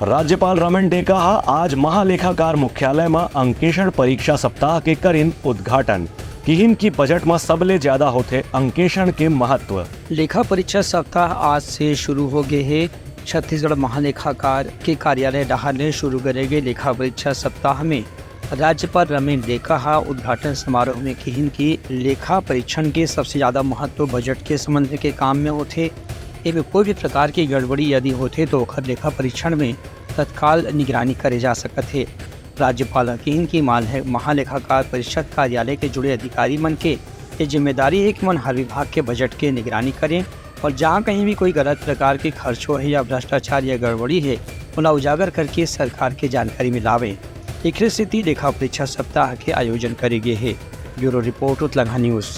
राज्यपाल रमण डेका आज महालेखाकार मुख्यालय में अंकेषण परीक्षा सप्ताह के करीन उद्घाटन किहिन की बजट में सबले ज्यादा होते अंकेषण के महत्व। लेखा परीक्षा सप्ताह आज से शुरू हो गए है। छत्तीसगढ़ महालेखाकार के कार्यालय डाहर ने शुरू करे गए लेखा परीक्षा सप्ताह में राज्यपाल रमण डेका उद्घाटन समारोह में किहिन की लेखा परीक्षण के सबसे ज़्यादा महत्व बजट के संबंध के काम में होते। एवं कोई भी प्रकार की गड़बड़ी यदि होते तो लेखा परीक्षण में तत्काल निगरानी करे जा सकते है। राज्यपाल किहिन की मान है महालेखाकार परिषद कार्यालय के जुड़े अधिकारी मन के ये जिम्मेदारी है कि मन हर विभाग के बजट के निगरानी करें और जहाँ कहीं भी कोई गलत प्रकार के खर्चों है या भ्रष्टाचार या गड़बड़ी है उन्हें उजागर करके सरकार की जानकारी में लावें। एक स्थिति लेखा परीक्षा सप्ताह के आयोजन करे गए है। ब्यूरो रिपोर्ट उत्तलंघा न्यूज़।